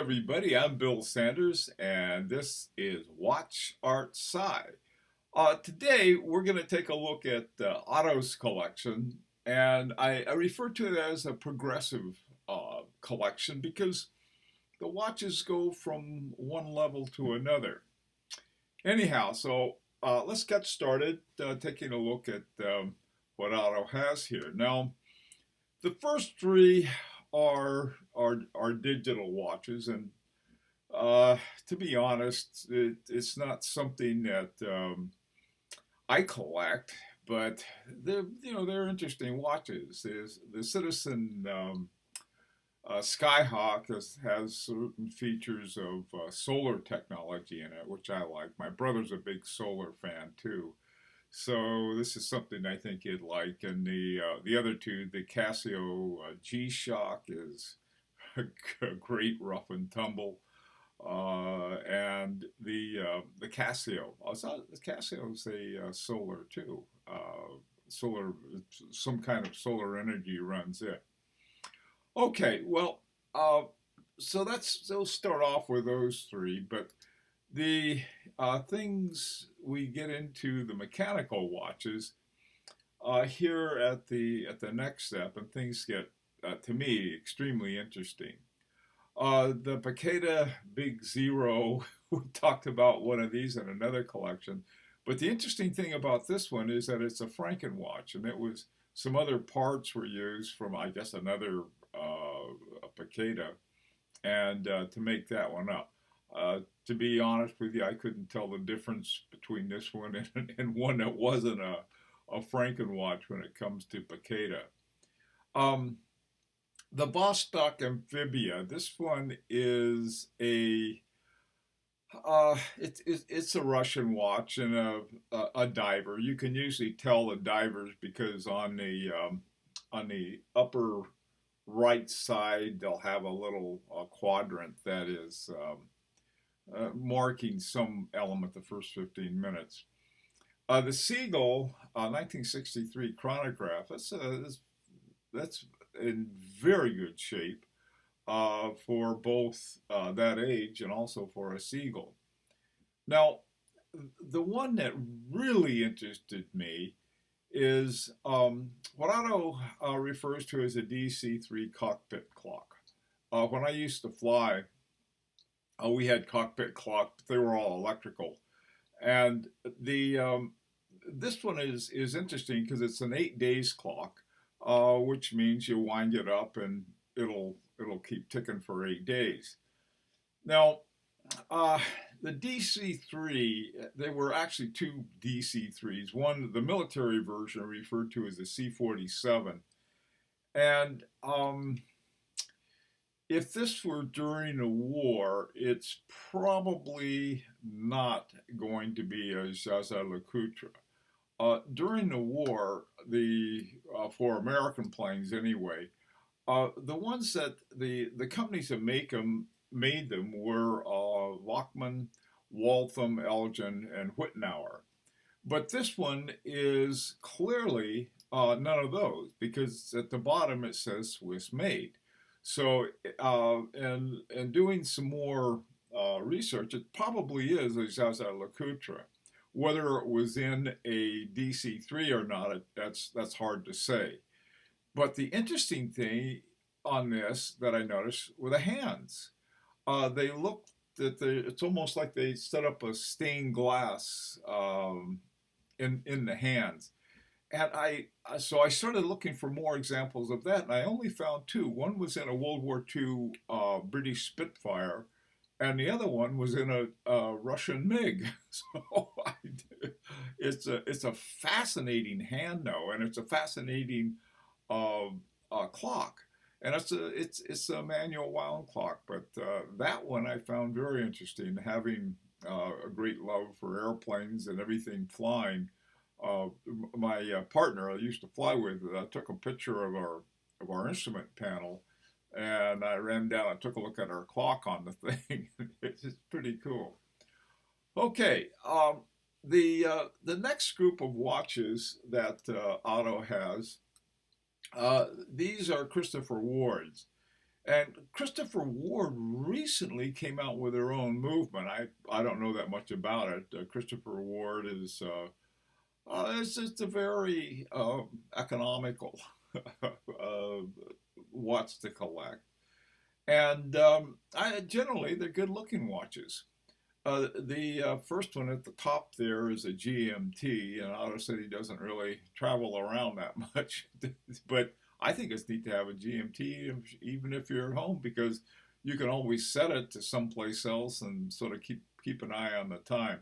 everybody. I'm Bill Sanders, and this is WatchArtSci. Today, we're going to take a look at Otto's collection, and I refer to it as a progressive collection because the watches go from one level to another. Anyhow, let's get started taking a look at what Otto has here. Now, the first three are digital watches, and to be honest, it's not something that I collect, but they're interesting watches. There's the Citizen Skyhawk has certain features of solar technology in it, which I like. My brother's a big solar fan too. So this is something I think you'd like. And the other two, the Casio G-Shock is a great rough and tumble, and the Casio. The Casio's a solar too. Solar, some kind of solar energy runs it. Okay, well, so we'll start off with those three, but the things we get into the mechanical watches here at the next step, and things get to me extremely interesting. The Paqueta Big Zero, we talked about one of these in another collection, but the interesting thing about this one is that it's a Franken watch, and it was some other parts were used from, I guess, another Paqueta, and to make that one up. To be honest with you, I couldn't tell the difference between this one and one that wasn't a Franken watch when it comes to Paqueta. The Vostok Amphibia. This one is it's a Russian watch and a diver. You can usually tell the divers because on the upper right side they'll have a little quadrant that is marking some element the first 15 minutes. The Seagull 1963 chronograph, that's in very good shape for both that age and also for a Seagull. Now, the one that really interested me is what Otto refers to as a DC3 cockpit clock. When I used to fly, we had cockpit clocks. They were all electrical, and this one is interesting because it's an 8 days clock, which means you wind it up and it'll keep ticking for 8 days. Now, the DC3, there were actually two DC3s. One, the military version, referred to as the C-47, and if this were during a war, it's probably not going to be a Jaeger-LeCoultre. During the war, for American planes anyway, the ones that the companies that made them were Lockman, Waltham, Elgin, and Whitnauer. But this one is clearly none of those because at the bottom it says Swiss made. So, and doing some more research, it probably is a Jaeger-LeCoultre. Whether it was in a DC3 or not, that's hard to say. But the interesting thing on this that I noticed were the hands. They look that it's almost like they set up a stained glass in the hands. And so I started looking for more examples of that, and I only found two. One was in a World War II British Spitfire, and the other one was in a Russian MiG. So it's a fascinating hand, though, and it's a fascinating clock, and it's a manual wound clock. But that one I found very interesting, having a great love for airplanes and everything flying. My partner I used to fly with took a picture of our instrument panel, and I ran down and took a look at our clock on the thing. It's pretty cool. Okay, the next group of watches that Otto has, these are Christopher Ward's, And Christopher Ward recently came out with their own movement. I don't know that much about it. Christopher Ward is it's just a very economical watch to collect. And generally, they're good looking watches. The first one at the top there is a GMT, and Otto said he doesn't really travel around that much. But I think it's neat to have a GMT, even if you're at home, because you can always set it to someplace else and sort of keep an eye on the time.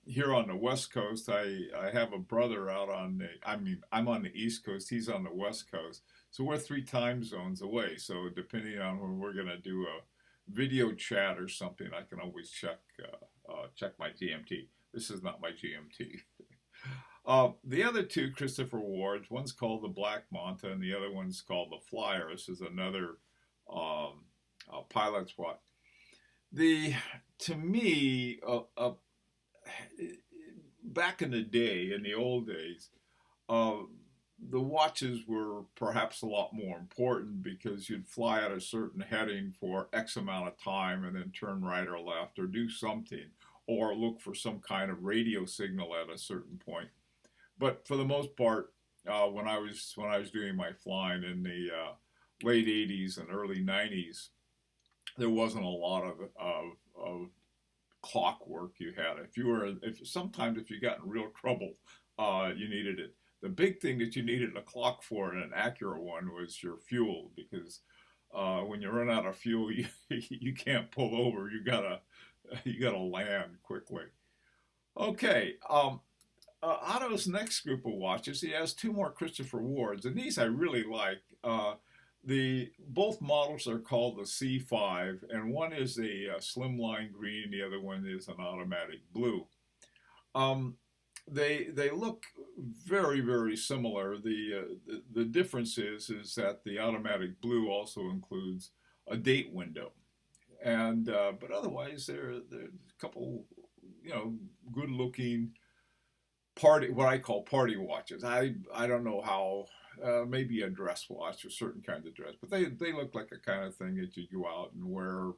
Here on the West Coast, I have a brother out on I'm on the East Coast, he's on the West Coast. So we're 3 time zones away. So depending on when we're going to do a video chat or something, I can always check my GMT. This is not my GMT. The other two Christopher Wards, one's called the Black Manta and the other one's called the Flyer. This is another pilot's watch. To me, back in the day, in the old days, the watches were perhaps a lot more important because you'd fly at a certain heading for X amount of time and then turn right or left or do something or look for some kind of radio signal at a certain point. But for the most part, when I was doing my flying in the late '80s and early '90s, there wasn't a lot of clockwork you had. Sometimes if you got in real trouble, you needed it. The big thing that you needed a clock for, and an accurate one, was your fuel, because when you run out of fuel, you can't pull over. You gotta land quickly. Okay. Otto's next group of watches, he has two more Christopher Wards, and these I really like. The both models are called the C5, and one is a slimline green, the other one is an automatic blue. They look very, very similar. The difference is that the automatic blue also includes a date window, and but otherwise they're a couple, good looking what I call party watches. I don't know how. Maybe a dress watch or certain kinds of dress, but they look like a kind of thing that you go out and wear,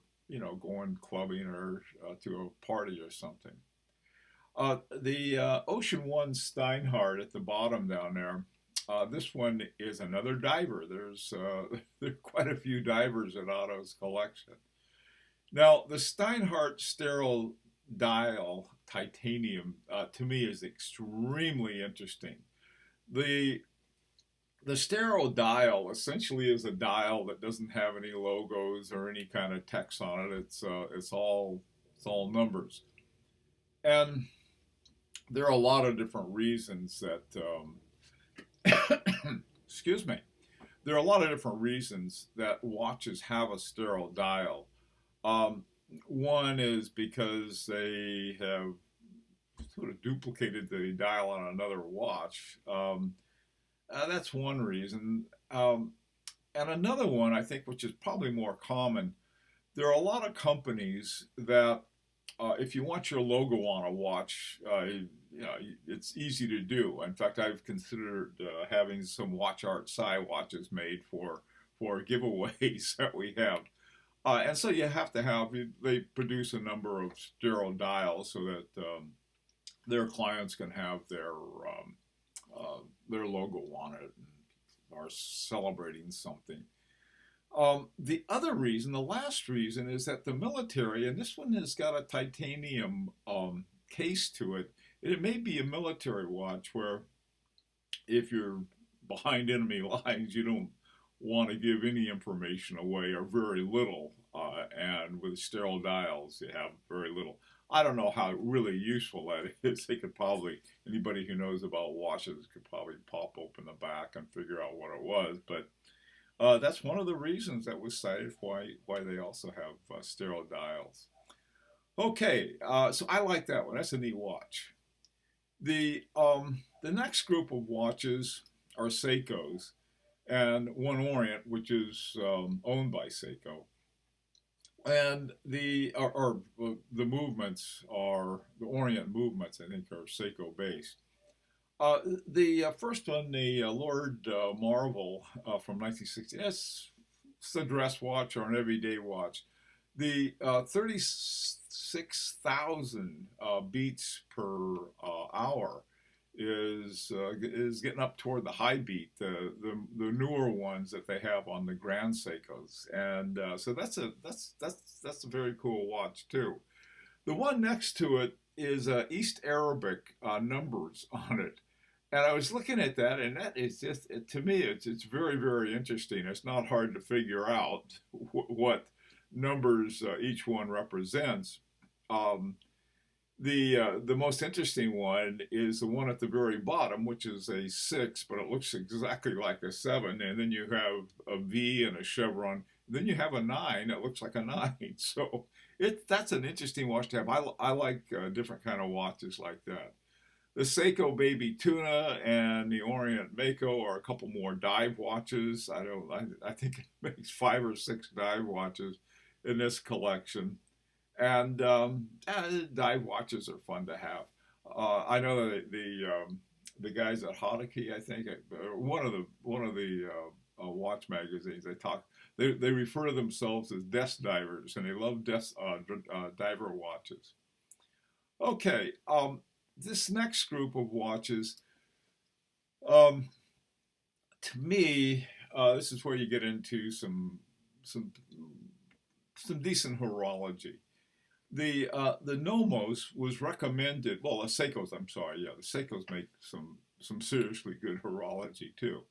going clubbing or to a party or something. The Ocean One Steinhardt at the bottom down there. This one is another diver. There are quite a few divers in Otto's collection. Now, the Steinhardt Sterile Dial titanium to me is extremely interesting. The Sterile Dial essentially is a dial that doesn't have any logos or any kind of text on it. It's all numbers, and there are a lot of different reasons that excuse me. There are a lot of different reasons that watches have a sterile dial. One is because they have sort of duplicated the dial on another watch. That's one reason. And another one, I think, which is probably more common, there are a lot of companies that if you want your logo on a watch, it's easy to do. In fact, I've considered having some WatchArtSci watches made for giveaways that we have. And so you have to they produce a number of sterile dials so that their clients can have their logo on it and are celebrating something. The other reason, the last reason, is that the military, and this one has got a titanium case to it. It may be a military watch where if you're behind enemy lines, you don't want to give any information away or very little. And with sterile dials, you have very little. I don't know how really useful that is. Anybody who knows about watches could probably pop open the back and figure out what it was. But that's one of the reasons that was cited for why they also have sterile dials. Okay, so I like that one. That's a neat watch. The next group of watches are Seikos, and one Orient, which is owned by Seiko. And the movements are the Orient movements. I think are Seiko based. The first one, the Lord Marvel from 1960, that's it's a dress watch or an everyday watch. The 36,000 beats per hour is getting up toward the high beat, the newer ones that they have on the Grand Seikos, and so that's a very cool watch too. The one next to it is East Arabic numbers on it. And I was looking at that, and that is just, to me, it's very, very interesting. It's not hard to figure out what numbers each one represents. Um, the most interesting one is the one at the very bottom, which is a 6, but it looks exactly like a 7. And then you have a V and a chevron. Then you have a 9 that looks like a 9. So that's an interesting watch to have. I like different kind of watches like that. The Seiko Baby Tuna and the Orient Mako are a couple more dive watches. I think it makes 5 or 6 dive watches in this collection. And dive watches are fun to have. I know that the guys at Hodeke, I think, one of the watch magazines, they refer to themselves as desk divers, and they love diver watches. Okay, this next group of watches, um, to me, this is where you get into some some decent horology. The Nomos was recommended. Well, the Seikos. I'm sorry. Yeah, the Seikos make some seriously good horology too.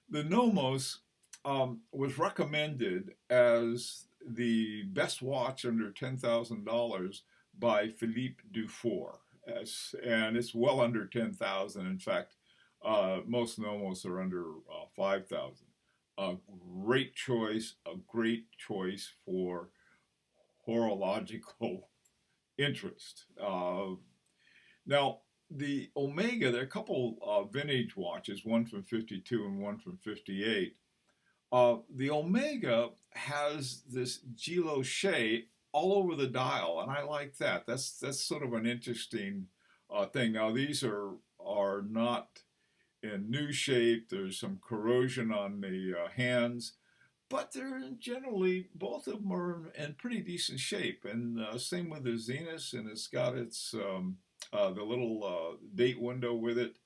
The Nomos was recommended as the best watch under $10,000 by Philippe Dufour, and it's well under 10,000. In fact, most Nomos are under 5,000. A great choice for horological interest. Now, the Omega, there are a couple vintage watches, one from 52 and one from 58. The Omega has this Gilo shape all over the dial, and I like that. That's sort of an interesting thing. Now, these are not in new shape. There's some corrosion on the hands, but they're generally, both of them are in pretty decent shape. And same with the Zenith, and it's got its the little date window with it.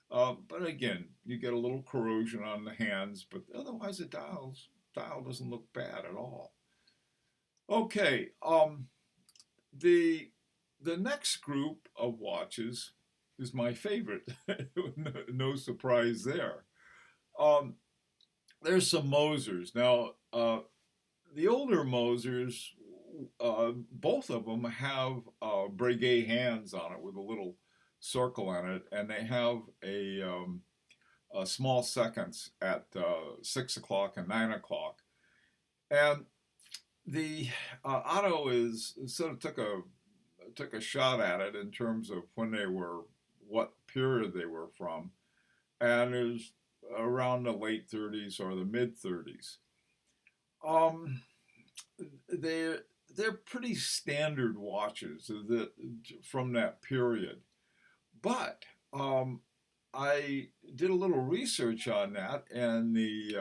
But again, you get a little corrosion on the hands, but otherwise the dial doesn't look bad at all. Okay, the the next group of watches is my favorite. No surprise there. Um, there's some Mosers. Now, the older Mosers, both of them have Breguet hands on it with a little circle in it, and they have a small seconds at 6 o'clock and 9 o'clock. And the Otto is sort of took a shot at it in terms of when they were, what period they were from, and it was around the late 30s or the mid 30s. Um, they're pretty standard watches from that period, but I did a little research on that, and the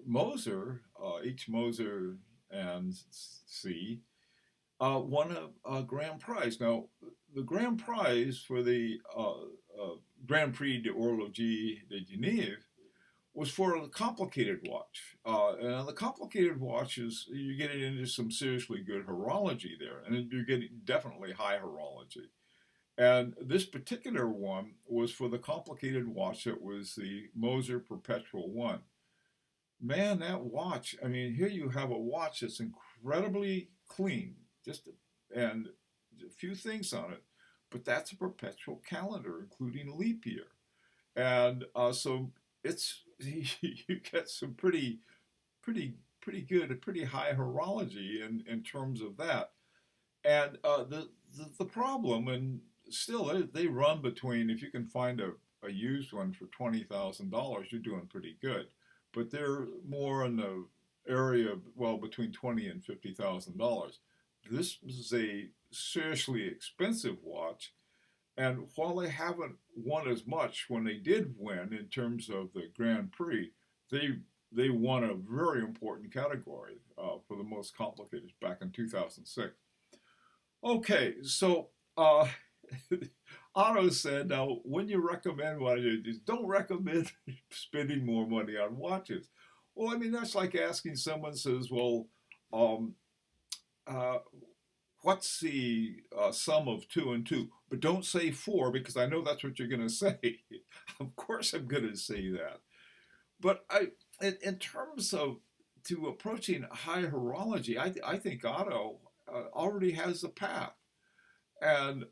Moser, each Moser and C, won a grand prize. Now, the grand prize for the Grand Prix de Horlogie de Genève was for a complicated watch. And the complicated watches, you're getting into some seriously good horology there, and you're getting definitely high horology. And this particular one was for the complicated watch that was the Moser Perpetual 1. Man, that watch, I mean, here you have a watch that's incredibly clean, and a few things on it, but that's a perpetual calendar, including leap year. And so it's you get some pretty good, pretty high horology in terms of that. And the problem, and still they run between, if you can find a used one for $20,000, you're doing pretty good. But they're more in the area of, well, between $20,000 and $50,000. This is a seriously expensive watch, and while they haven't won as much, when they did win in terms of the Grand Prix, they they won a very important category for the most complicated back in 2006. Okay, so uh, Otto said, now when you recommend watches, don't recommend spending more money on watches. Well, I mean, that's like asking someone says, well, um, uh, what's the sum of two and two? But don't say four because I know that's what you're going to say. Of course, I'm going to say that. But in terms of to approaching high horology, I think Otto already has the path, and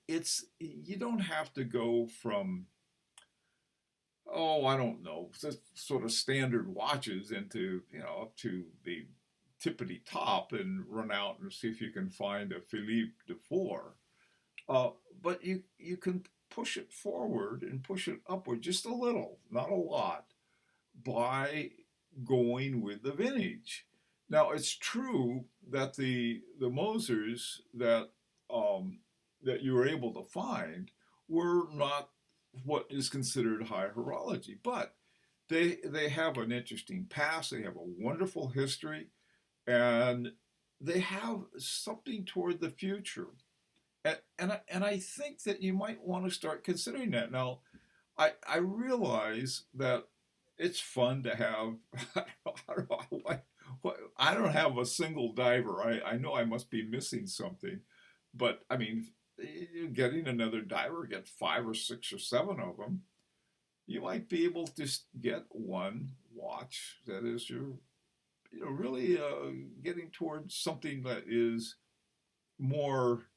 it's you don't have to go from I don't know, just sort of standard watches into up to the tippity top and run out and see if you can find a Philippe de Four. But you can push it forward and push it upward just a little, not a lot, by going with the vintage. Now it's true that the Mosers that you were able to find were not what is considered high horology, but they have an interesting past. They have a wonderful history, and they have something toward the future. And I think that you might want to start considering that. Now, I realize that it's fun to have. I don't have a single diver. I know I must be missing something, but I mean, getting another diver, get five or six or seven of them, you might be able to get one watch that is your, really getting towards something that is more,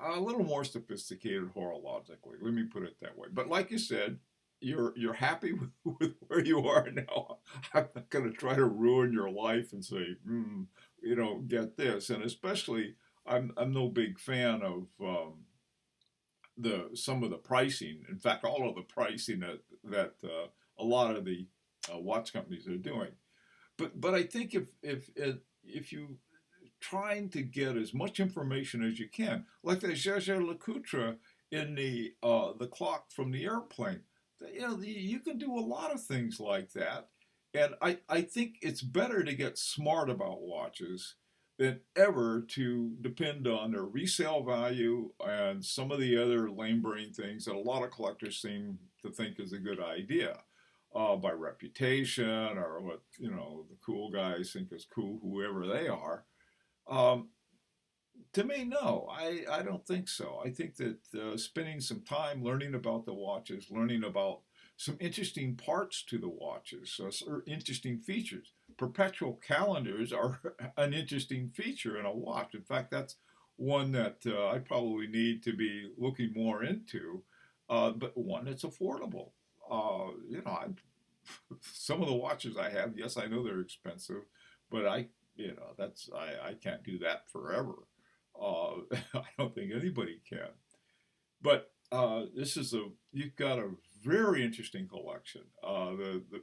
a little more sophisticated horologically. Let me put it that way. But like you said, you're happy with where you are now. I'm not going to try to ruin your life and say, get this. And especially, I'm no big fan of the some of the pricing. In fact, all of the pricing that a lot of the watch companies are doing. But I think if you trying to get as much information as you can, like the Jaeger-LeCoultre in the clock from the airplane. You can do a lot of things like that, and I think it's better to get smart about watches than ever to depend on their resale value and some of the other lame brain things that a lot of collectors seem to think is a good idea. By reputation or what the cool guys think is cool, whoever they are. Um, to me, no, I don't think so. I think that spending some time learning about the watches, learning about some interesting parts to the watches, or interesting features. Perpetual calendars are an interesting feature in a watch. In fact, that's one that I probably need to be looking more into, but one that's affordable. Some of the watches I have, yes, I know they're expensive, but I can't do that forever. I don't think anybody can. But you've got a very interesting collection.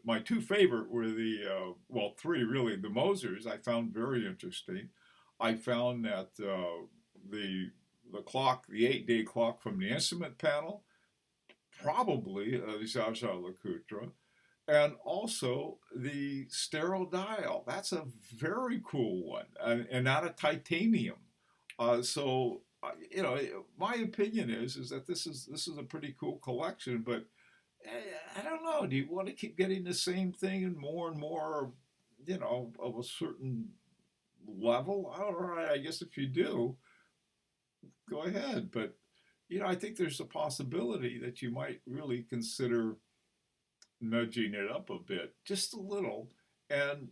My two favorite were three really. The Mosers I found very interesting. I found that the clock, the 8-day clock from the instrument panel, probably the Jaeger-LeCoultre, and also the Sterile Dial. That's a very cool one, and out of titanium. My opinion is that this is a pretty cool collection, but I don't know. Do you want to keep getting the same thing and more, of a certain level? All right, I guess if you do, go ahead. But I think there's a possibility that you might really consider nudging it up a bit, just a little, and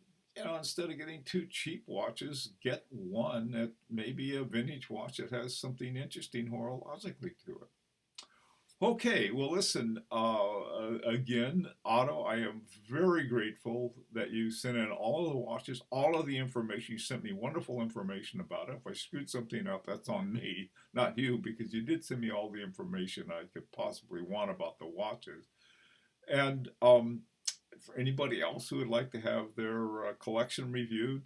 instead of getting two cheap watches, get one that maybe a vintage watch that has something interesting horologically to it. Okay, well, listen, again, Otto, I am very grateful that you sent in all of the watches, all of the information. You sent me wonderful information about it. If I screwed something up, that's on me, not you, because you did send me all the information I could possibly want about the watches. And for anybody else who would like to have their collection reviewed,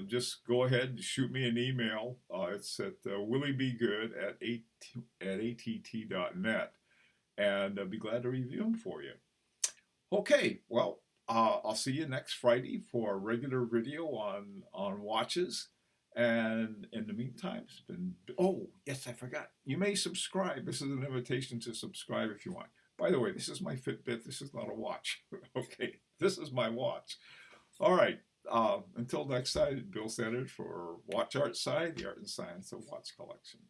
just go ahead and shoot me an email. It's at williebegood at att.net, and I'll be glad to review them for you. Okay, well, I'll see you next Friday for a regular video on watches. And in the meantime, it's been, oh, yes, I forgot. You may subscribe. This is an invitation to subscribe if you want. By the way, this is my Fitbit. This is not a watch. Okay, this is my watch. All right. Until next time, Bill Sanders for WatchArtSci, the art and science of watch collection.